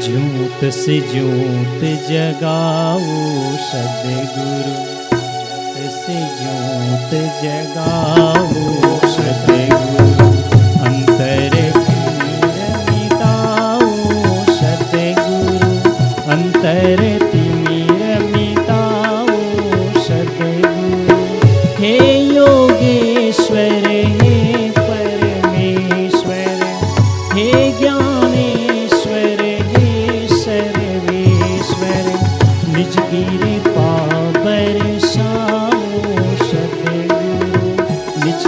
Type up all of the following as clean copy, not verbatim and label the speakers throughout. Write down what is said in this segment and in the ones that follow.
Speaker 1: ज्योत से ज्योत जगाओ सद्गुरु, ज्योत से ज्योत जगाओ सद्गुरु, अंतर तिमिर मिटाओ सद्गुरु, अंतर तिमिर मिटाओ सद्गुरु। हे योगेश्वर हे परमेश्वर, हे ज्ञानेश्वर हे सर्वेश्वर, निज कृपा बरसाओ सद्गुरु, निज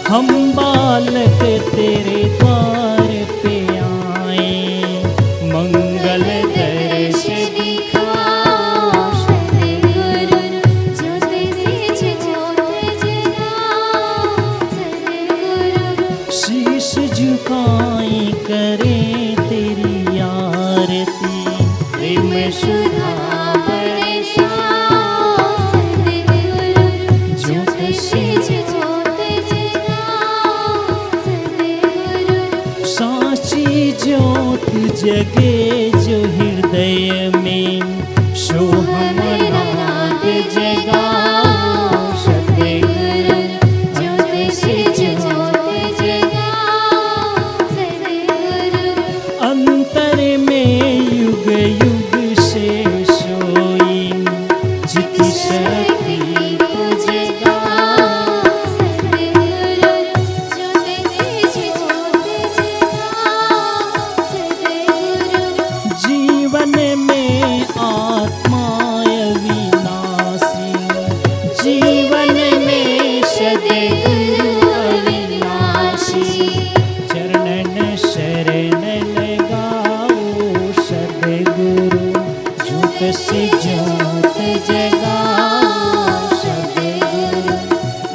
Speaker 1: हम बालक तेरे द्वार पे आए, मंगल दर्श दिखाओ सद्गुरु, ज्योत से ज्योत जगाओ सद्गुरु। शीश झुकाए करें तेरी आरती, प्रेम सुधा बरसाओ सद्गुरु, ज्योत से ज्योत जगाओ सद्गुरु। साची ज्योत जगे जो हृदय में, सो हम नाद जगाओ सद्गुरु, ज्योत से ज्योत जगाओ सद्गुरु। अंतर में युग युग से सोई, जिति शक्ति को जगाओ सद्गुरु, ज्योत से ज्योत जगाओ सद्गुरु। जीवन में आत्मा अविनाशी, जीवन में सद्गुरु अविनाशी, चरणन शरण लगाओ सद्गुरु, ज्योत से ज्योत जगाओ सद्गुरु,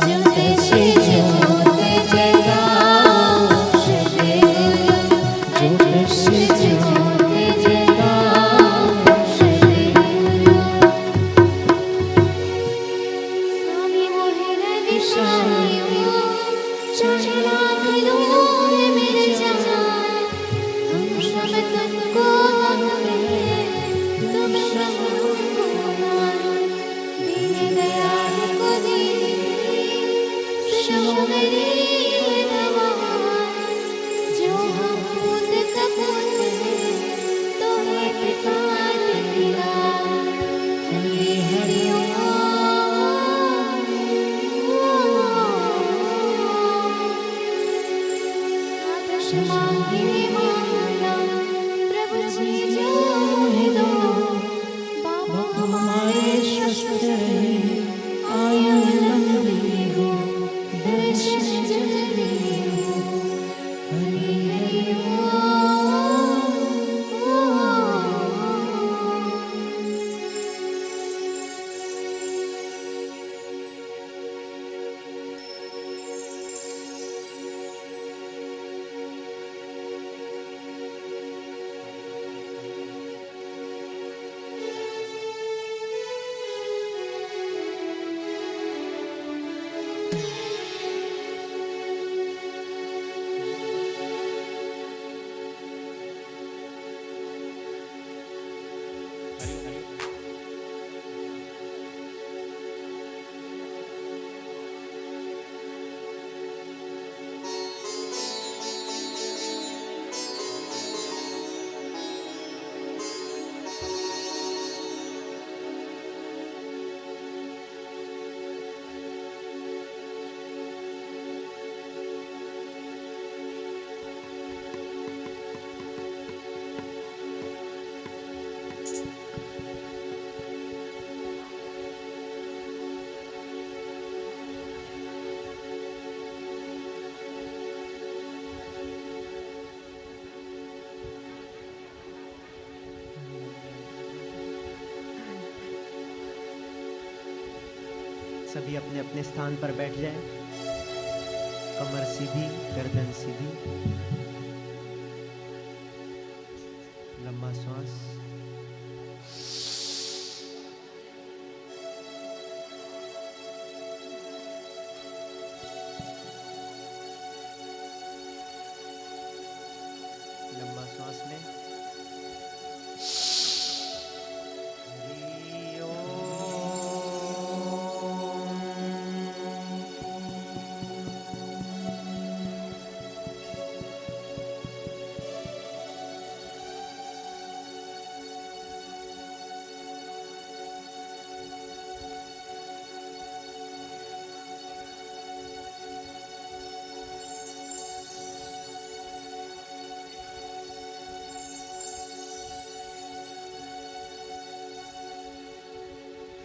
Speaker 1: ज्योत से ज्योत जगाओ सद्गुरु, ज्योत से ज्योत जगाओ सद्गुरु। स्वामी मोहिन विषायो चढ़ा लो मेरे जहां, हम सब तुमको मानते हैं, तुम सब हमको मानो। दीन दयाल को दीजिए सुनो मेरी दवाएं, जो हम पूत कपूत हैं तो है पिता तेरा। हरि हरि मांगे मांगना प्रभु जी जो है दो, बाबा हमारे स्वस्थ रहे, आयु लंबी हो, दर्शन जल्दी हो। हरि हरि
Speaker 2: सभी अपने अपने स्थान पर बैठ जाएं। कमर सीधी, गर्दन सीधी, लंबा श्वास।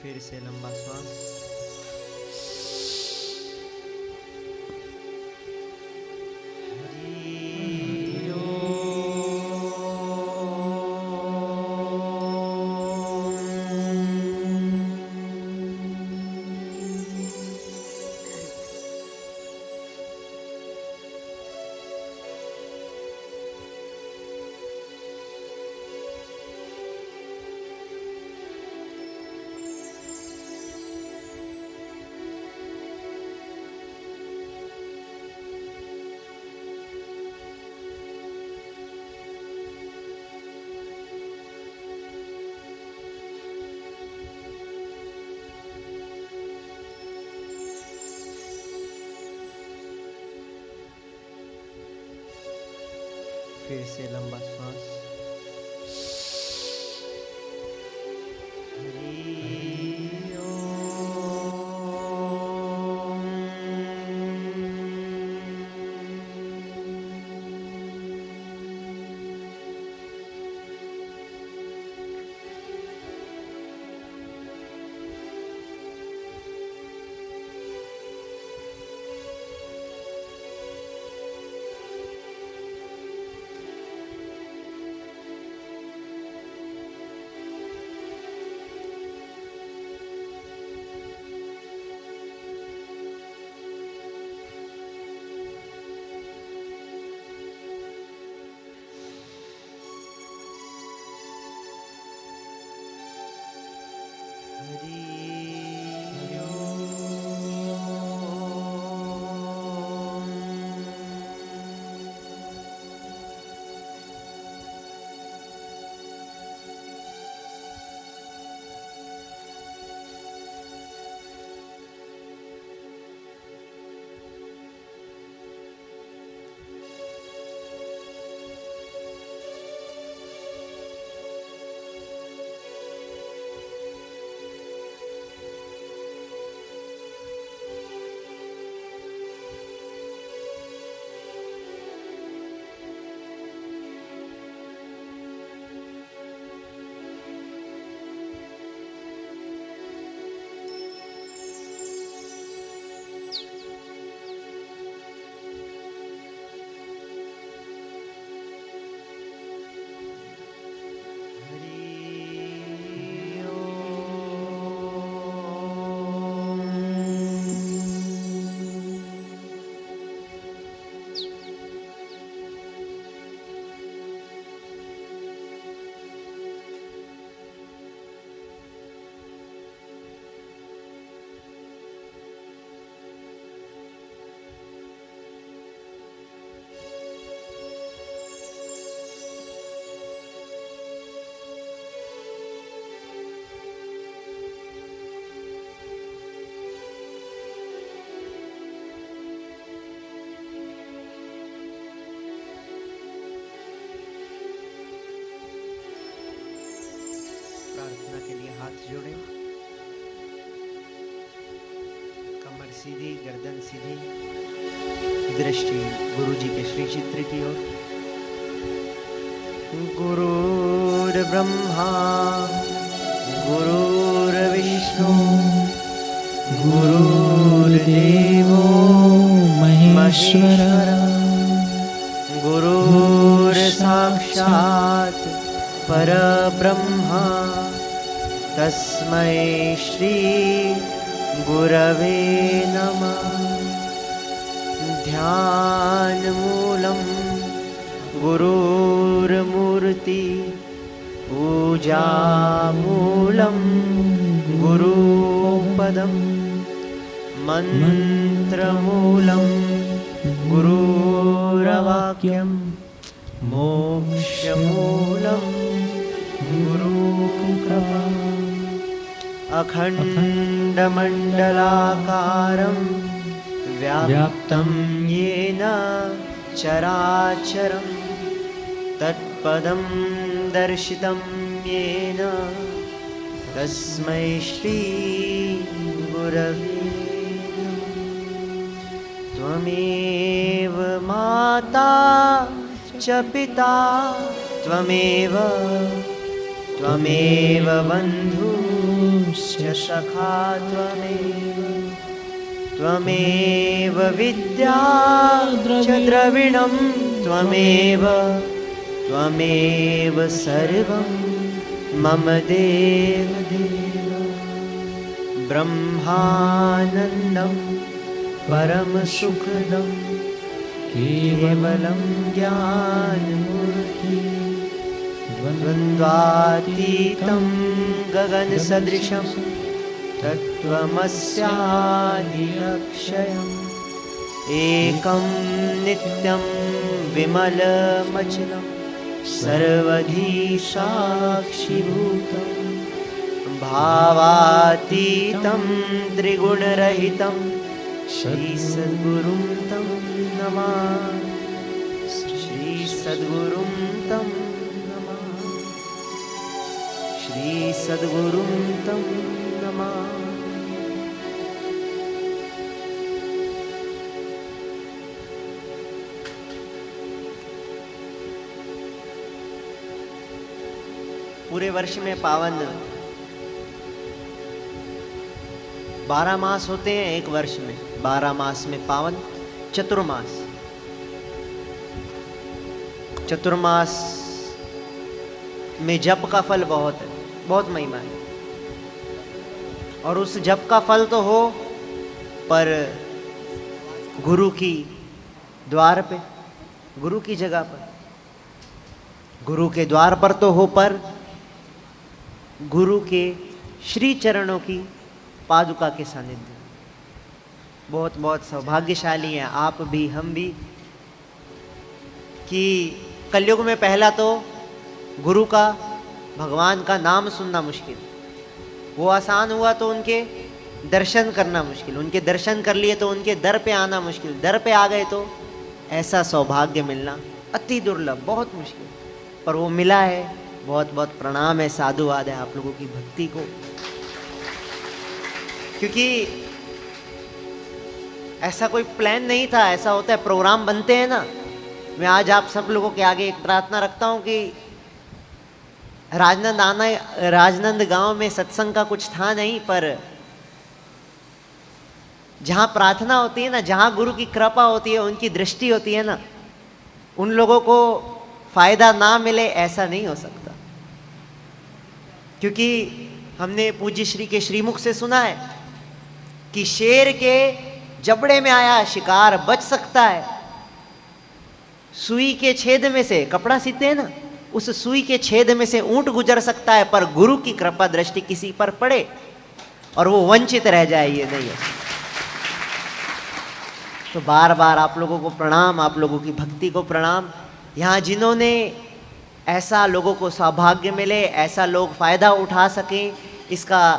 Speaker 2: फिर से लंबा श्वास। फिर से लंबा श्वास। प्रार्थना के लिए हाथ जोड़े, कमर सीधी, गर्दन सीधी, दृष्टि गुरुजी के श्री चित्र की ओर। गुरुर्ब्रह्मा गुरुर्विष्णु गुरुर्देवो महेश्वरः गुरुर्साक्षात् परब्रह्मा तस्मै श्री गुरवे नमः। ध्यानमूलं गुरुर्मूर्ति पूजामूलं गुरुपदं मन्त्रमूलं गुरुर्वाक्यं मोक्षमूलं गुरुकृपा। अखण्डमण्डलाकारं व्याप्तं येन चराचरं तत्पदं दर्शितं येन तस्मै श्री गुरवे नमः। त्वमेव माता च पिता त्वमेव बन्धु च सखा त्वमेव विद्या च द्रविणं त्वमेव सर्वं मम देवदेव ब्रह्मानन्दं परमसुखदं केवलं ज्ञानमूर्ति द्वन्द्वातीतं गगनसदृशं तत्त्वमस्यादिलक्ष्यम् एकं नित्यं विमलमचलं सर्वधी साक्षिभूतं भावातीतं त्रिगुणरहितं श्रीसद्गुरुं तं नमामि श्रीसद्गुरुं तं नमामि श्रीसद्गुरुं तं नमामि। पूरे वर्ष में पावन 12 मास होते हैं। एक वर्ष में 12 मास में पावन चतुर्मास। चतुर्मास में जप का फल बहुत है, बहुत महिमा है। और उस जप का फल तो हो, पर गुरु की द्वार पे, गुरु की जगह पर, गुरु के द्वार पर तो हो, पर गुरु के श्री चरणों की पादुका के सानिध्य। बहुत बहुत सौभाग्यशाली हैं आप भी, हम भी, कि कलयुग में पहला तो गुरु का, भगवान का नाम सुनना मुश्किल, वो आसान हुआ तो उनके दर्शन करना मुश्किल, उनके दर्शन कर लिए तो उनके दर पे आना मुश्किल, दर पे आ गए तो ऐसा सौभाग्य मिलना अति दुर्लभ, बहुत मुश्किल, पर वो मिला है। बहुत बहुत प्रणाम है, साधुवाद है आप लोगों की भक्ति को, क्योंकि ऐसा कोई प्लान नहीं था। ऐसा होता है, प्रोग्राम बनते हैं ना। मैं आज आप सब लोगों के आगे एक प्रार्थना रखता हूं कि राजनंद गांव में सत्संग का कुछ था नहीं, पर जहां प्रार्थना होती है ना, जहां गुरु की कृपा होती है, उनकी दृष्टि होती है ना, उन लोगों को फायदा ना मिले ऐसा नहीं हो सकता। क्योंकि हमने पूज्य श्री के श्रीमुख से सुना है कि शेर के जबड़े में आया शिकार बच सकता है, सुई के छेद में से, कपड़ा सीते हैं ना, उस सुई के छेद में से ऊंट गुजर सकता है, पर गुरु की कृपा दृष्टि किसी पर पड़े और वो वंचित रह जाए, ये नहीं है। तो बार बार आप लोगों को प्रणाम, आप लोगों की भक्ति को प्रणाम। यहाँ जिन्होंने ऐसा लोगों को सौभाग्य मिले, ऐसा लोग फायदा उठा सकें, इसका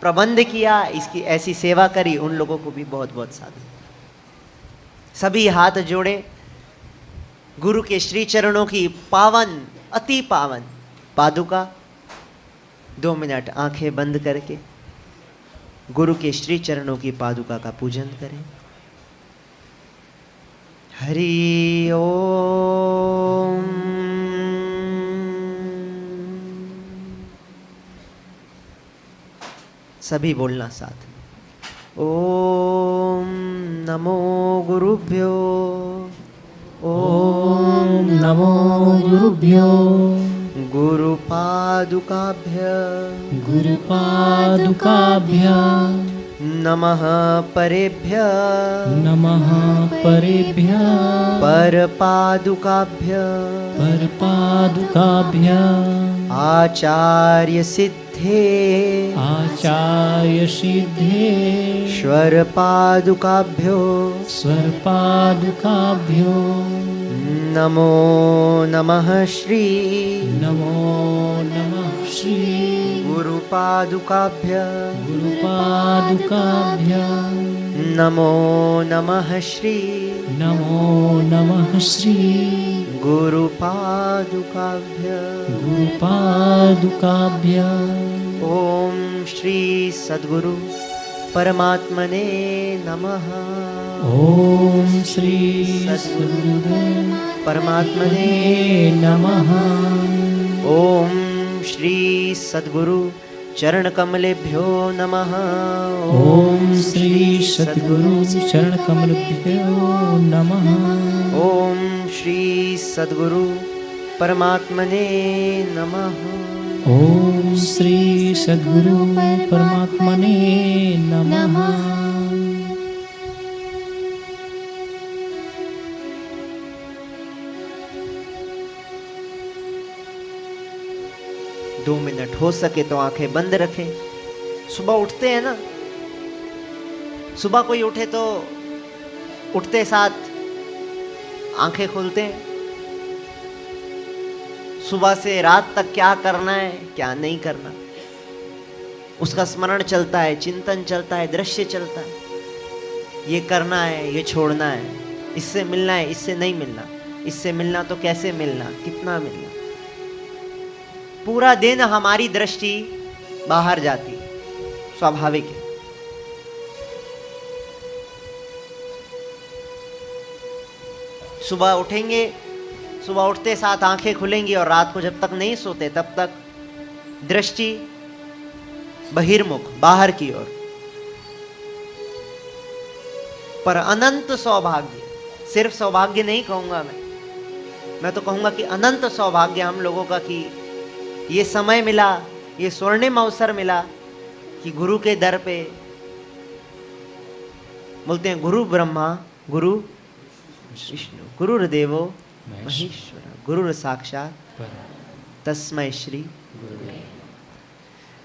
Speaker 2: प्रबंध किया, इसकी ऐसी सेवा करी, उन लोगों को भी बहुत बहुत साधु। सभी हाथ जोड़े, गुरु के श्री चरणों की पावन, अति पावन पादुका, 2 मिनट आंखें बंद करके गुरु के श्री चरणों की पादुका का पूजन करें। हरि ओम। सभी बोलना साथ में। ओम नमो गुरुभ्यो,
Speaker 1: ओम नमो गुरुभ्यो,
Speaker 2: गुरुपादुकाभ्य नमः परेभ्य,
Speaker 1: नमः परेभ्य,
Speaker 2: परपादुकाभ्य,
Speaker 1: परपादुकाभ्य,
Speaker 2: आचार्य सिद्धे,
Speaker 1: आचार्य सिद्धे,
Speaker 2: स्वरपादुकाभ्यो,
Speaker 1: स्वरपादुकाभ्यो,
Speaker 2: नमो नमः श्री,
Speaker 1: नमो नमः श्री,
Speaker 2: गुरुपादुकाभ्य,
Speaker 1: गुरुपादुकाभ्य,
Speaker 2: नमो नमः श्री,
Speaker 1: नमो नमः श्री,
Speaker 2: गुरुपादुकाभ्य,
Speaker 1: गुरुपादुकाभ्य।
Speaker 2: ओम श्री सद्गुरु परमात्मने नमः।
Speaker 1: ओम श्री सद्गुरुदेव
Speaker 2: परमात्मने
Speaker 1: नमः।
Speaker 2: ओम श्री सद्गुरु चरण कमलेभ्यो नमः।
Speaker 1: ओम श्री सद्गुरु चरण कमलभ्यो नमः।
Speaker 2: ओम श्री सद्गुरु परमात्मने नमः।
Speaker 1: ओम श्री सद्गुरु परमात्मने नमः।
Speaker 2: 2 मिनट हो सके तो आंखें बंद रखें। सुबह उठते हैं ना, सुबह कोई उठे तो उठते साथ आंखें खोलते हैं। सुबह से रात तक क्या करना है क्या नहीं करना, उसका स्मरण चलता है, चिंतन चलता है, दृश्य चलता है। ये करना है, ये छोड़ना है, इससे मिलना है, इससे नहीं मिलना, इससे मिलना तो कैसे मिलना, कितना मिलना। पूरा दिन हमारी दृष्टि बाहर जाती, स्वाभाविक है। सुबह उठेंगे, सुबह उठते साथ आंखें खुलेंगी और रात को जब तक नहीं सोते तब तक दृष्टि बहिर्मुख, बाहर की ओर। पर अनंत सौभाग्य, सिर्फ सौभाग्य नहीं कहूंगा मैं तो कहूंगा कि अनंत सौभाग्य हम लोगों का कि ये समय मिला, ये स्वर्णिम अवसर मिला कि गुरु के दर पे, बोलते हैं गुरु ब्रह्मा गुरु विष्णु गुरुर्देवो महेश्वर गुरुर साक्षात तस्मै श्री।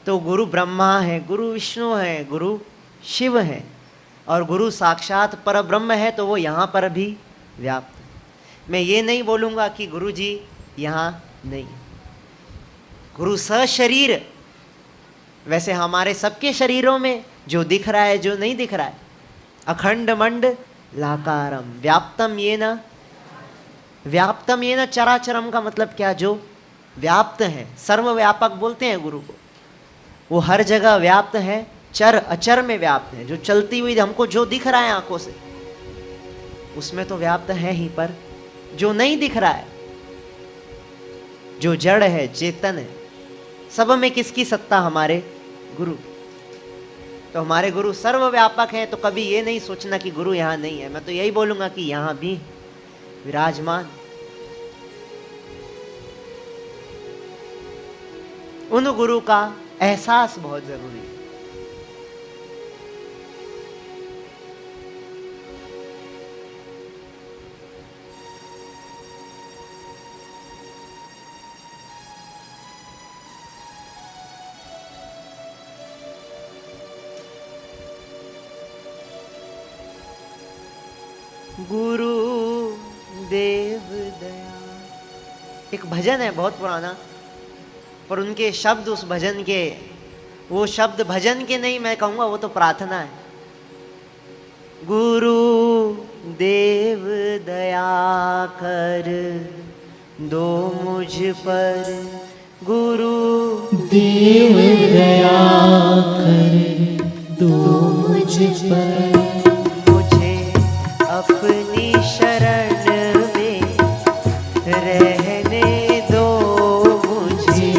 Speaker 2: तो गुरु ब्रह्मा है, गुरु विष्णु है, गुरु शिव है और गुरु साक्षात पर ब्रह्म है, तो वो यहाँ पर भी व्याप्त है। मैं ये नहीं बोलूँगा कि गुरु जी यहाँ नहीं, गुरु सशरीर। वैसे हमारे सबके शरीरों में जो दिख रहा है, जो नहीं दिख रहा है, अखंड मंड लाकारम व्याप्तम येन चराचरम का मतलब क्या, जो व्याप्त है, सर्वव्यापक बोलते हैं गुरु को। वो हर जगह व्याप्त है, चर अचर में व्याप्त है। जो चलती हुई हमको जो दिख रहा है आंखों से, उसमें तो व्याप्त है ही, पर जो नहीं दिख रहा है, जो जड़ है, चेतन है, सब में किसकी सत्ता, हमारे गुरु। तो हमारे गुरु सर्वव्यापक है, तो कभी ये नहीं सोचना कि गुरु यहाँ नहीं है। मैं तो यही बोलूंगा कि यहाँ भी विराजमान। उन गुरु का एहसास बहुत जरूरी है। गुरु देव दया, एक भजन है बहुत पुराना, पर उनके शब्द उस भजन के, वो शब्द भजन के नहीं, मैं कहूँगा वो तो प्रार्थना है। गुरु देव दया कर दो मुझ पर, गुरु
Speaker 1: देव दया कर दो मुझ पर,
Speaker 2: अपनी शरण में रहने दो मुझे,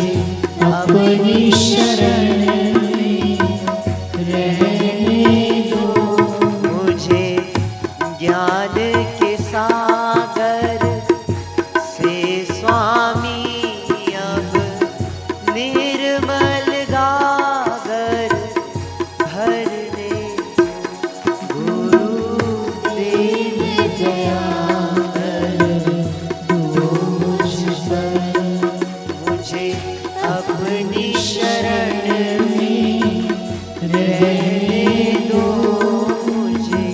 Speaker 1: अपनी शरण में रहने दो
Speaker 2: मुझे। ज्ञान के सागर से स्वामी अब निर्मल गागर भरने। अपनी शरण में रहने दो मुझे,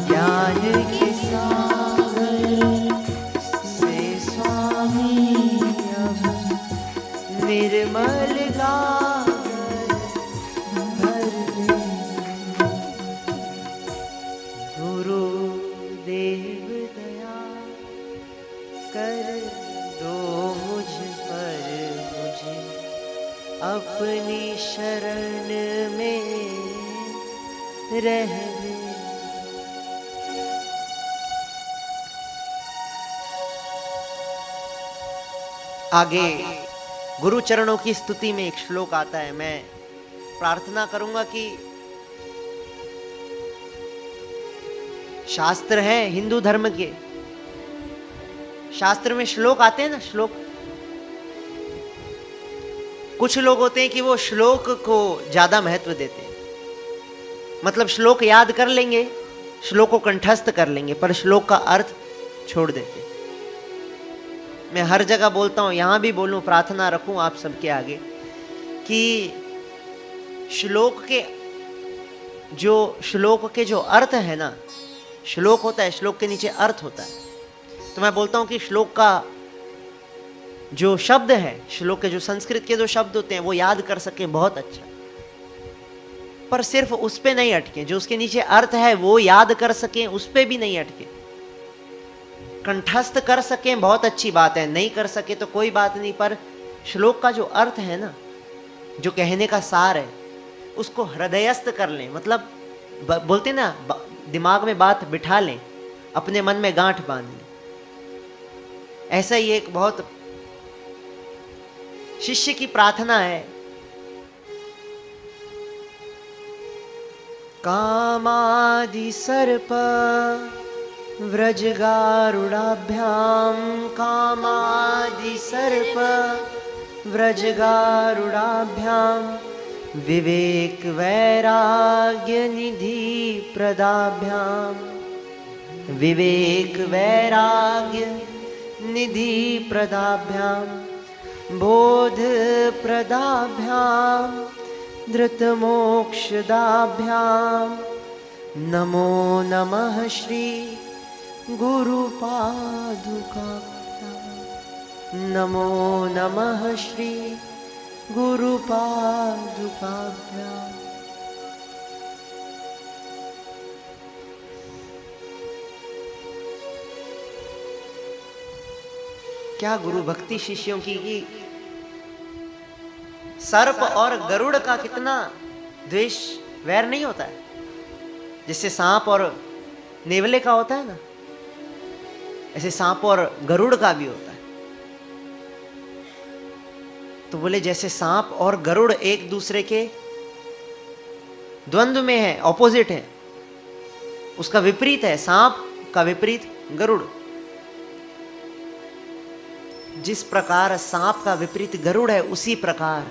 Speaker 2: ज्ञान के सागर से स्वामी अब निर्मल गागर भरने। गुरु देव दया कर दो मुझ पर, मुझे अपनी शरण में रहने। आगे गुरु चरणों की स्तुति में एक श्लोक आता है। मैं प्रार्थना करूंगा कि शास्त्र है हिंदू धर्म के, शास्त्र में श्लोक आते हैं ना, श्लोक। कुछ लोग होते हैं कि वो श्लोक को ज्यादा महत्व देते हैं, मतलब श्लोक याद कर लेंगे, श्लोक को कंठस्थ कर लेंगे, पर श्लोक का अर्थ छोड़ देते हैं। मैं हर जगह बोलता हूं, यहां भी बोलूं, प्रार्थना रखूं आप सबके आगे कि श्लोक के जो अर्थ है ना, श्लोक होता है, श्लोक के नीचे अर्थ होता है। तो मैं बोलता हूं कि श्लोक का जो शब्द है, श्लोक के जो संस्कृत के जो शब्द होते हैं वो याद कर सके बहुत अच्छा, पर सिर्फ उस पे नहीं अटके, जो उसके नीचे अर्थ है वो याद कर सके, उस पे भी नहीं अटके, कंठस्थ कर सके, बहुत अच्छी बात है, नहीं कर सके तो कोई बात नहीं, पर श्लोक का जो अर्थ है ना, जो कहने का सार है, उसको हृदयस्थ कर लें, मतलब बोलते ना, दिमाग में बात बिठा लें, अपने मन में गांठ बांध लें। ऐसा ही एक बहुत शिष्य की प्रार्थना है, कामादि सर्प व्रजगारुडाभ्याम, कामादि सर्प व्रजगारुडाभ्याम, विवेक वैराग्य निधि प्रदाभ्याम, विवेक वैराग्य निधि प्रदाभ्याम, बोध प्रदाभ्याम, धृत मोक्षदाभ्याम, नमो नमः श्री गुरुपादुकाभ्याम, नमो नमः श्री गुरुपादुकाभ्याम। क्या गुरु भक्ति शिष्यों की सर्प और गरुड़ का कितना द्वेष वैर नहीं होता है, जिससे सांप और नेवले का होता है ना, ऐसे सांप और गरुड़ का भी होता है। तो बोले जैसे सांप और गरुड़ एक दूसरे के द्वंद्व में है, ऑपोजिट है, उसका विपरीत है, सांप का विपरीत गरुड़। जिस प्रकार सांप का विपरीत गरुड़ है, उसी प्रकार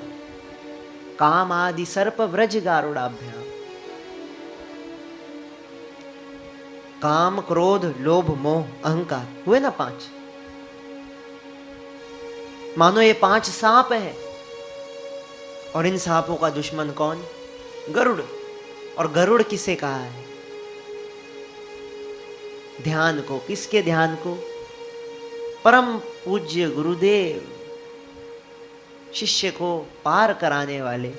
Speaker 2: काम आदि सर्प व्रज गारुडाभ्याम। काम, क्रोध, लोभ, मोह, अहंकार हुए ना 5। मानो ये 5 सांप हैं, और इन सांपों का दुश्मन कौन? गरुड़। और गरुड़ किसे कहा है? ध्यान को। किसके ध्यान को? परम पूज्य गुरुदेव, शिष्य को पार कराने वाले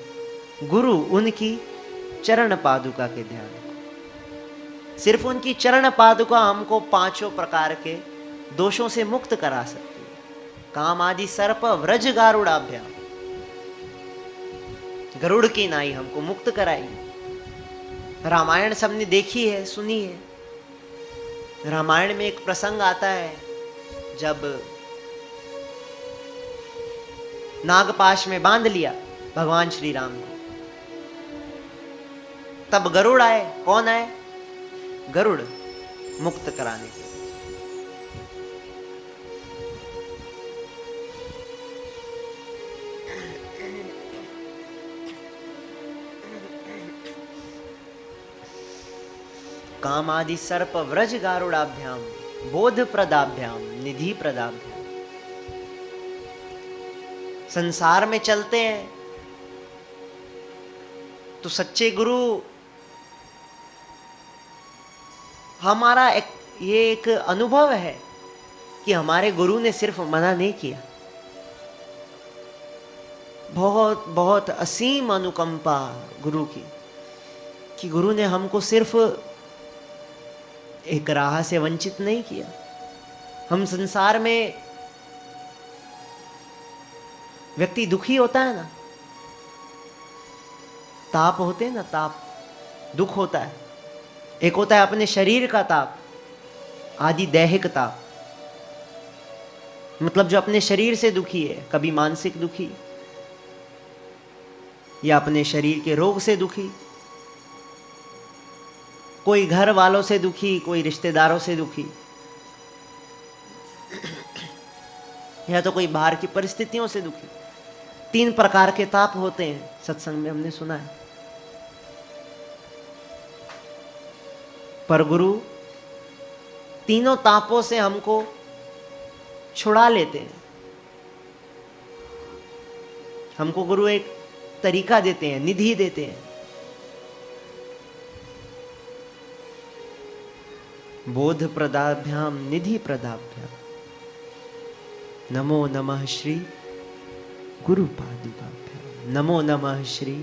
Speaker 2: गुरु, उनकी चरण पादुका के ध्यान को। सिर्फ उनकी चरण पादुका हमको 5 प्रकार के दोषों से मुक्त करा सकती है। काम आदि सर्प व्रज गारुडाभ्याम, गरुड़ की नाई हमको मुक्त कराएगी। रामायण सबने देखी है, सुनी है। रामायण में एक प्रसंग आता है, जब नागपाश में बांध लिया भगवान श्री राम को, तब गरुड़ आए। कौन आए? गरुड़, मुक्त कराने के। काम आदि सर्प व्रज गारुडाभ्याम, बोध प्रदाभ्याम, निधि प्रदाभ्याम। संसार में चलते हैं तो सच्चे गुरु हमारा ये एक अनुभव है कि हमारे गुरु ने सिर्फ मना नहीं किया, बहुत बहुत असीम अनुकंपा गुरु की, कि गुरु ने हमको सिर्फ एक राह से वंचित नहीं किया। हम संसार में व्यक्ति दुखी होता है ना, ताप होते हैं ना, ताप, दुख होता है। एक होता है अपने शरीर का ताप, आदि दैहिक ताप, मतलब जो अपने शरीर से दुखी है, कभी मानसिक दुखी या अपने शरीर के रोग से दुखी, कोई घर वालों से दुखी, कोई रिश्तेदारों से दुखी, या तो कोई बाहर की परिस्थितियों से दुखी। 3 प्रकार के ताप होते हैं, सत्संग में हमने सुना है। पर गुरु तीनों तापों से हमको छुड़ा लेते हैं। हमको गुरु एक तरीका देते हैं, निधि देते हैं। बोध प्रदाभ्याम निधि प्रदाभ्याम नमो नमः श्री गुरु पादुकाभ्याम, नमो नमः श्री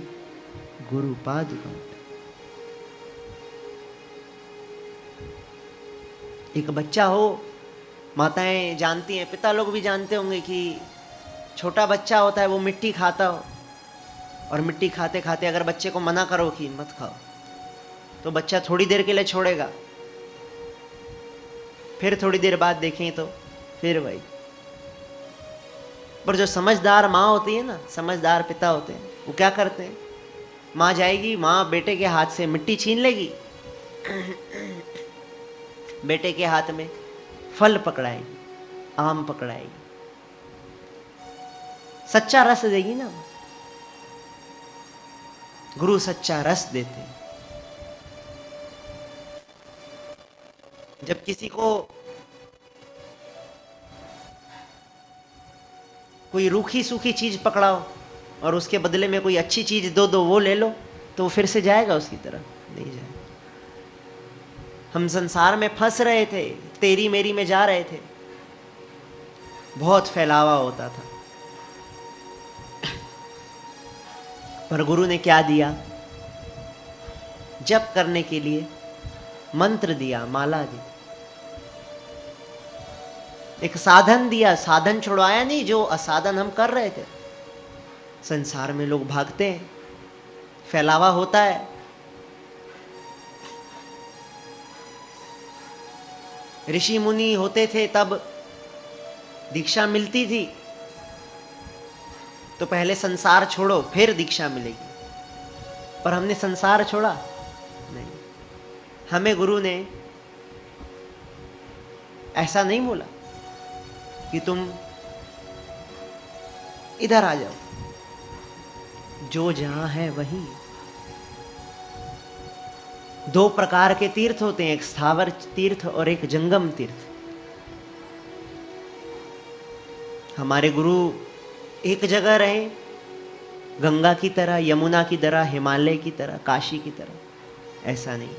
Speaker 2: गुरु पादुकाभ्याम। एक बच्चा हो, माताएं जानती हैं, पिता लोग भी जानते होंगे कि छोटा बच्चा होता है वो मिट्टी खाता हो, और मिट्टी खाते खाते अगर बच्चे को मना करो कि मत खाओ तो बच्चा थोड़ी देर के लिए छोड़ेगा, फिर थोड़ी देर बाद देखें तो फिर वही। पर जो समझदार माँ होती है ना, समझदार पिता होते हैं, वो क्या करते हैं, माँ जाएगी, माँ बेटे के हाथ से मिट्टी छीन लेगी, बेटे के हाथ में फल पकड़ाएगी, आम पकड़ाएगी, सच्चा रस देगी ना। गुरु सच्चा रस देते हैं। जब किसी को कोई रूखी सूखी चीज पकड़ाओ और उसके बदले में कोई अच्छी चीज दो वो ले लो, तो वो फिर से जाएगा उसकी तरफ? नहीं जाएगा। हम संसार में फंस रहे थे, तेरी मेरी में जा रहे थे, बहुत फैलावा होता था। पर गुरु ने क्या दिया? जप करने के लिए मंत्र दिया, माला दी, एक साधन दिया। साधन छुड़वाया नहीं, जो असाधन हम कर रहे थे। संसार में लोग भागते हैं, फैलावा होता है, ऋषि मुनि होते थे तब दीक्षा मिलती थी, तो पहले संसार छोड़ो फिर दीक्षा मिलेगी। पर हमने संसार छोड़ा नहीं। हमें गुरु ने ऐसा नहीं बोला कि तुम इधर आ जाओ, जो जहां है वही। 2 प्रकार के तीर्थ होते हैं, एक स्थावर तीर्थ और एक जंगम तीर्थ। हमारे गुरु एक जगह रहे, गंगा की तरह, यमुना की तरह, हिमालय की तरह, काशी की तरह, ऐसा नहीं।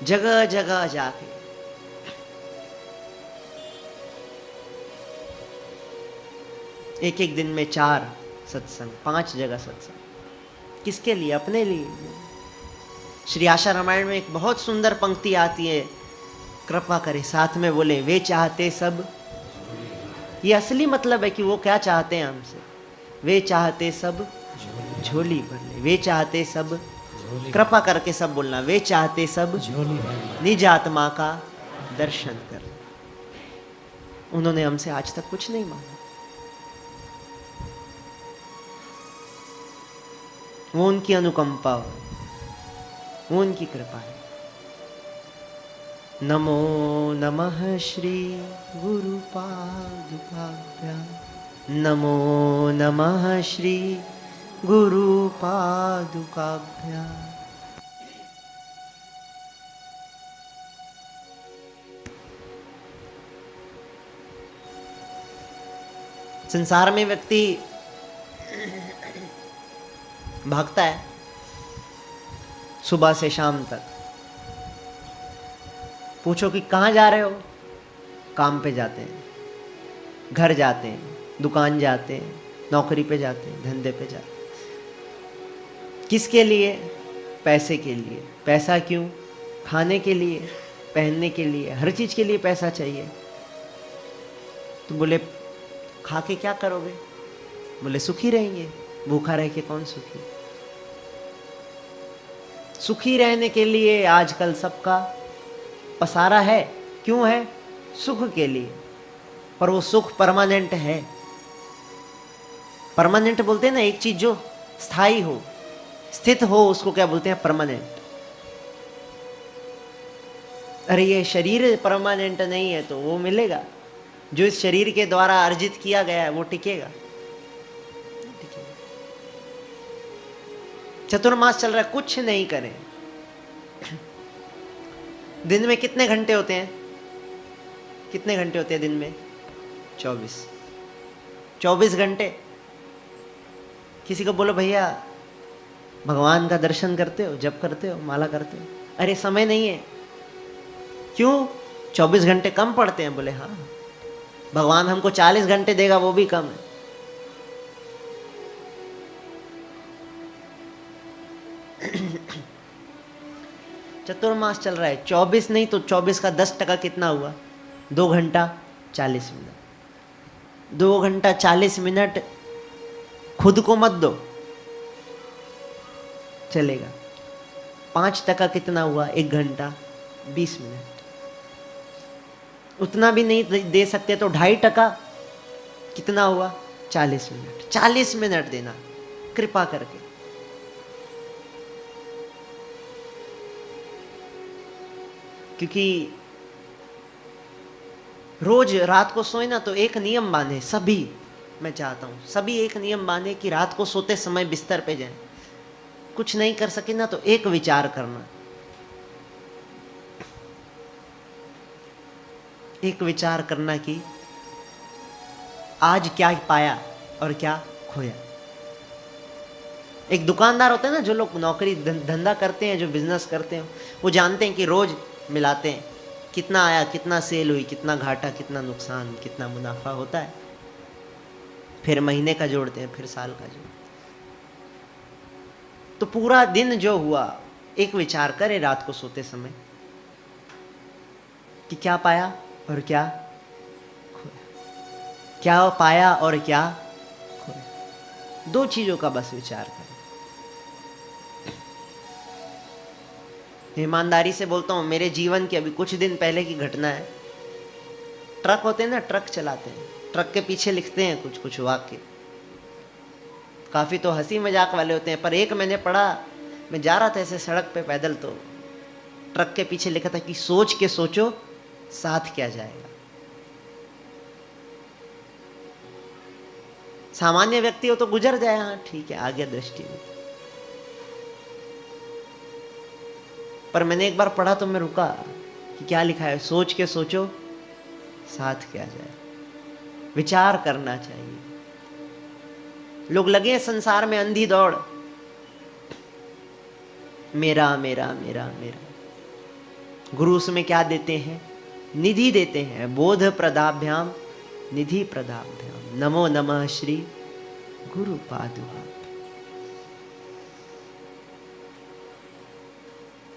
Speaker 2: जगह जगह जाके एक एक दिन में 4 सत्संग, 5 जगह सत्संग। किसके लिए? अपने लिए। श्री आशा रामायण में एक बहुत सुंदर पंक्ति आती है, कृपा करे, साथ में बोले, वे चाहते सब। ये असली मतलब है कि वो क्या चाहते हैं हमसे। वे चाहते सब झोली भर ले, वे चाहते सब, कृपा करके सब बोलना, वे चाहते सब निज आत्मा का दर्शन कर। उन्होंने हमसे आज तक कुछ नहीं मांगा। वो उनकी अनुकंपा हो, वो उनकी कृपा है। नमो नमः श्री गुरु पादुकाभ्याम, नमो नमः श्री गुरु पादुकाभ्याम। संसार में व्यक्ति भागता है सुबह से शाम तक। पूछो कि कहाँ जा रहे हो? काम पे जाते हैं, घर जाते हैं, दुकान जाते हैं, नौकरी पे जाते हैं, धंधे पे जाते हैं। किसके लिए? पैसे के लिए। पैसा क्यों? खाने के लिए, पहनने के लिए, हर चीज़ के लिए पैसा चाहिए। तो बोले खा के क्या करोगे? बोले सुखी रहेंगे। भूखा रह के कौन सुखी? सुखी रहने के लिए आजकल सबका पसारा है। क्यों है? सुख के लिए। पर वो सुख परमानेंट है। परमानेंट बोलते हैं ना, एक चीज जो स्थायी हो, स्थित हो, उसको क्या बोलते हैं? परमानेंट। अरे ये शरीर परमानेंट नहीं है, तो वो मिलेगा जो इस शरीर के द्वारा अर्जित किया गया है, वो टिकेगा। चतुर्मास चल रहा है, कुछ नहीं करें। दिन में कितने घंटे होते हैं? कितने घंटे होते हैं दिन में? 24 घंटे। किसी को बोलो भैया भगवान का दर्शन करते हो, जप करते हो, माला करते हो? अरे समय नहीं है। क्यों? 24 घंटे कम पड़ते हैं। बोले हाँ, भगवान हमको 40 घंटे देगा, वो भी कम है। चतुर्मास चल रहा है, 24 नहीं तो 24 का 10% कितना हुआ? 2 घंटा 40 मिनट। 2 घंटा 40 मिनट खुद को मत दो, चलेगा। 5% कितना हुआ? 1 घंटा 20 मिनट। उतना भी नहीं दे सकते तो 2.5% कितना हुआ? 40 मिनट। 40 मिनट देना कृपा करके। क्योंकि रोज रात को सोए ना तो एक नियम बांधे सभी। मैं चाहता हूं सभी एक नियम बांधे कि रात को सोते समय बिस्तर पे जाएं। कुछ नहीं कर सके ना तो एक विचार करना, एक विचार करना कि आज क्या पाया और क्या खोया। एक दुकानदार होता है ना, जो लोग नौकरी धंधा करते हैं, जो बिजनेस करते हैं, वो जानते हैं कि रोज मिलाते हैं कितना आया, कितना सेल हुई, कितना घाटा, कितना नुकसान, कितना मुनाफा होता है। फिर महीने का जोड़ते हैं, फिर साल का जोड़ते हैं। तो पूरा दिन जो हुआ एक विचार करें रात को सोते समय कि क्या पाया और क्या खोया, क्या पाया और क्या खोया। 2 चीजों का बस विचार करें। ईमानदारी से बोलता हूं, मेरे जीवन की अभी कुछ दिन पहले की घटना है। ट्रक होते हैं ना, ट्रक चलाते हैं, ट्रक के पीछे लिखते हैं कुछ कुछ वाक्य, काफी तो हंसी मजाक वाले होते हैं। पर एक मैंने पढ़ा, मैं जा रहा था ऐसे सड़क पे पैदल, तो ट्रक के पीछे लिखा था कि सोच के सोचो साथ क्या जाएगा। सामान्य व्यक्ति हो तो गुजर जाए, हाँ ठीक है, आ गया दृष्टि में। पर मैंने एक बार पढ़ा तो मैं रुका कि क्या लिखा है, सोच के सोचो साथ क्या जाए। विचार करना चाहिए। लोग लगे हैं संसार में अंधी दौड़, मेरा मेरा मेरा मेरा। गुरु उसमें क्या देते हैं? निधि देते हैं। बोध प्रदाभ्याम निधि प्रदाभ्याम, नमो नमः श्री गुरु पादुका।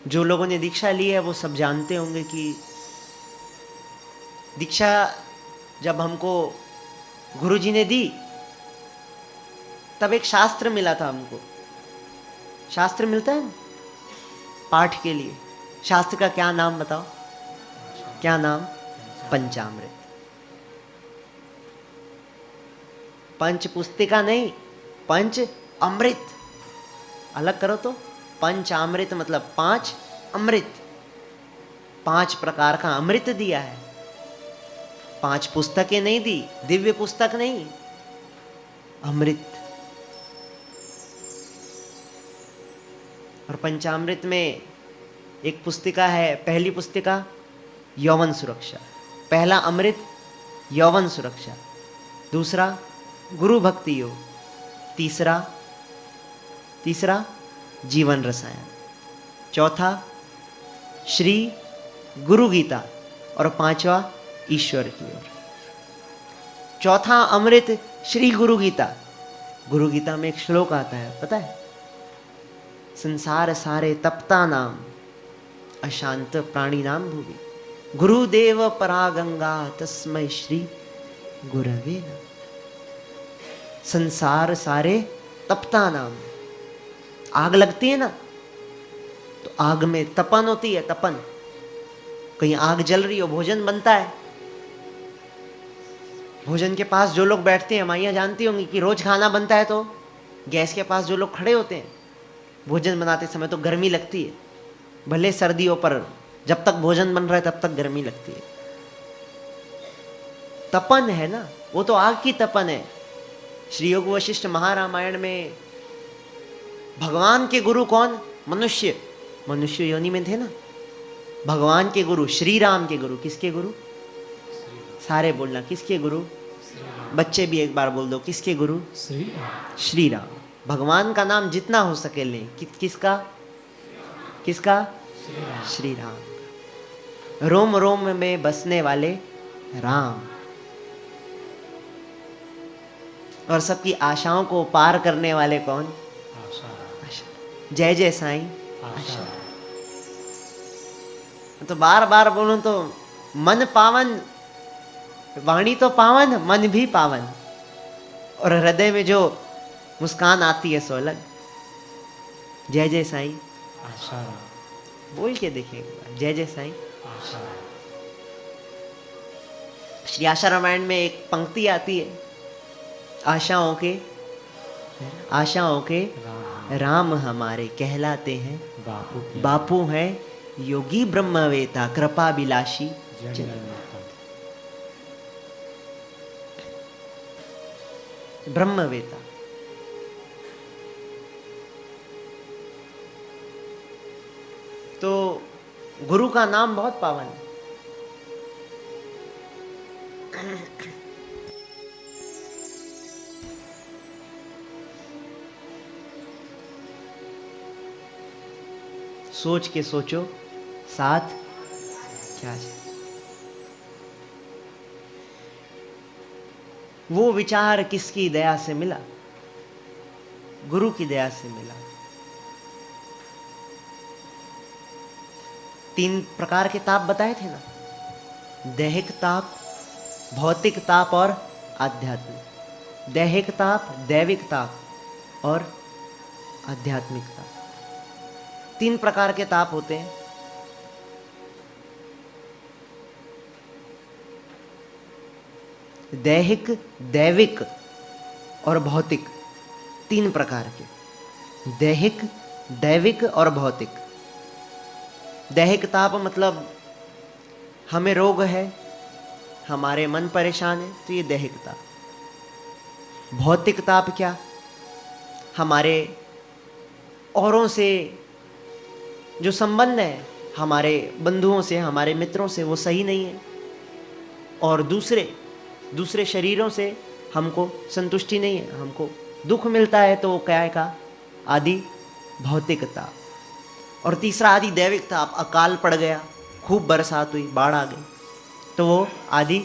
Speaker 2: जो लोगों ने दीक्षा ली है वो सब जानते होंगे कि दीक्षा जब हमको गुरुजी ने दी तब एक शास्त्र मिला था हमको। शास्त्र मिलता है ना पाठ के लिए। शास्त्र का क्या नाम बताओ? क्या नाम? पंचामृत। पंच पुस्तिका नहीं, पंच अमृत। अलग करो तो पंचामृत मतलब 5 अमृत। 5 प्रकार का अमृत दिया है। 5 पुस्तकें नहीं दी, दिव्य पुस्तक नहीं, अमृत। और पंचामृत में एक पुस्तिका है, पहली पुस्तिका यौवन सुरक्षा। पहला अमृत यौवन सुरक्षा, दूसरा गुरु भक्ति योग, तीसरा जीवन रसायन, चौथा श्री गुरु गीता और 5वां ईश्वर की ओर। चौथा अमृत श्री गुरु गीता। गुरु गीता में एक श्लोक आता है, पता है? संसार सारे तप्ता नाम अशांत प्राणी नाम भूवि, गुरुदेव परागंगा तस्मै श्री गुरवे नमः। संसार सारे तप्ता नाम, आग लगती है ना तो आग में तपन होती है, तपन। कहीं आग जल रही हो, भोजन बनता है भोजन के पास जो लोग बैठते हैं, माइयाँ जानती होंगी कि रोज खाना बनता है तो गैस के पास जो लोग खड़े होते हैं भोजन बनाते समय तो गर्मी लगती है, भले सर्दियों पर जब तक भोजन बन रहा है तब तक गर्मी लगती है। तपन है ना, वो तो आग की तपन है। श्री योग वशिष्ठ महारामायण में भगवान के गुरु कौन? मनुष्य, मनुष्य योनि में थे ना। भगवान के गुरु, श्री राम के गुरु, किसके गुरु? सारे बोलना, किसके गुरु? बच्चे भी एक बार बोल दो, किसके गुरु? श्री राम। भगवान का नाम जितना हो सके लें। किसका? किसका? श्री राम। रोम रोम में बसने वाले राम, और सबकी आशाओं को पार करने वाले कौन? आशा। जय जय साईं आशा। तो बार बार बोलूं तो मन पावन, वाणी तो पावन, मन भी पावन, और हृदय में जो मुस्कान आती है सो अलग। जय जय साईं आशा। बोल के देखिए, जय जय साईं आशा। श्री आशा रामायण में एक पंक्ति आती है, आशाओं के राम हमारे कहलाते हैं बापू हैं योगी ब्रह्मवेता कृपा बिलाशी ब्रह्मवेता। तो गुरु का नाम बहुत पावन है। सोच के सोचो साथ क्या है। वो विचार किसकी दया से मिला? गुरु की दया से मिला। 3 प्रकार के ताप बताए थे ना, दैहिक ताप, भौतिक ताप और आध्यात्मिक। दैहिक ताप, दैविक ताप और आध्यात्मिक ताप, 3 प्रकार के ताप होते हैं। दैहिक, दैविक और भौतिक, 3 प्रकार के। दैहिक, दैविक और भौतिक। दैहिक ताप मतलब हमें रोग है, हमारे मन परेशान है, तो ये दैहिक ताप। भौतिक ताप क्या? हमारे औरों से जो संबंध है, हमारे बंधुओं से, हमारे मित्रों से, वो सही नहीं है, और दूसरे शरीरों से हमको संतुष्टि नहीं है, हमको दुख मिलता है, तो वो क्या का? आदि भौतिक ताप। और तीसरा आदि दैविक ताप, अकाल पड़ गया, खूब बरसात हुई, बाढ़ आ गई, तो वो आदि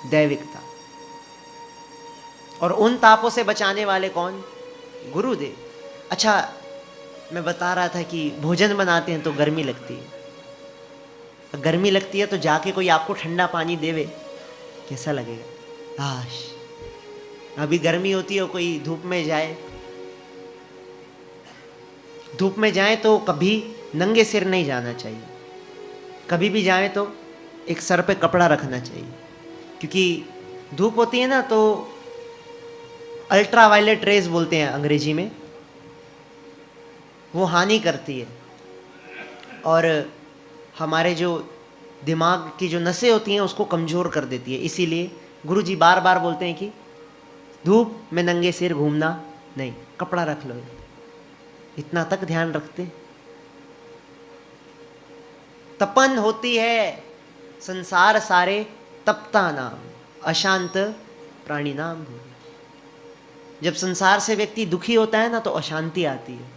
Speaker 2: दैविक ताप। और उन तापों से बचाने वाले कौन? गुरुदेव। अच्छा, मैं बता रहा था कि भोजन बनाते हैं तो गर्मी लगती है। गर्मी लगती है तो जाके कोई आपको ठंडा पानी देवे, कैसा लगेगा? काश अभी गर्मी होती है, कोई धूप में जाए, धूप में जाए तो कभी नंगे सिर नहीं जाना चाहिए। कभी भी जाए तो एक सर पे कपड़ा रखना चाहिए, क्योंकि धूप होती है ना, तो अल्ट्रावायलेट रेज बोलते हैं अंग्रेजी में, वो हानि करती है, और हमारे जो दिमाग की जो नसें होती हैं उसको कमज़ोर कर देती है। इसीलिए गुरुजी बार बार बोलते हैं कि धूप में नंगे सिर घूमना नहीं, कपड़ा रख लो। इतना तक ध्यान रखते। तपन होती है संसार सारे तपता नाम, अशांत प्राणी नाम। जब संसार से व्यक्ति दुखी होता है ना, तो अशांति आती है।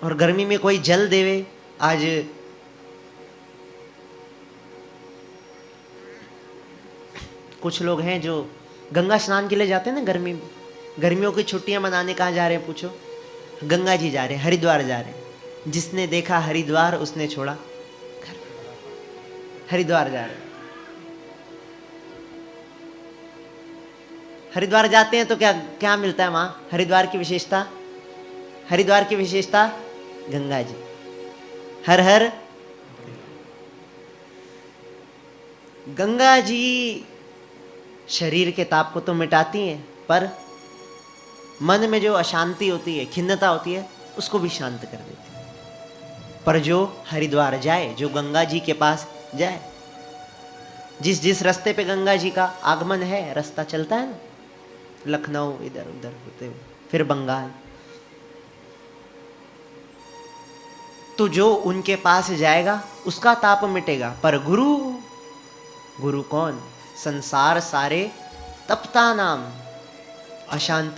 Speaker 2: और गर्मी में कोई जल देवे, आज कुछ लोग हैं जो गंगा स्नान के लिए जाते हैं ना गर्मी में, गर्मियों की छुट्टियां मनाने कहाँ जा रहे हैं पूछो? गंगा जी जा रहे हैं, हरिद्वार जा रहे हैं। जिसने देखा हरिद्वार उसने छोड़ा घर। हरिद्वार जा रहे हैं। हरिद्वार जाते हैं तो क्या क्या मिलता है वहां? हरिद्वार की विशेषता, हरिद्वार की विशेषता गंगा जी। हर हर गंगा जी शरीर के ताप को तो मिटाती हैं, पर मन में जो अशांति होती है, खिन्नता होती है, उसको भी शांत कर देती है। पर जो हरिद्वार जाए, जो गंगा जी के पास जाए, जिस जिस रास्ते पे गंगा जी का आगमन है, रास्ता चलता है ना, लखनऊ इधर उधर होते हुए फिर बंगाल, तो जो उनके पास जाएगा उसका ताप मिटेगा। पर गुरु, गुरु कौन? संसार सारे तपता नाम, अशांत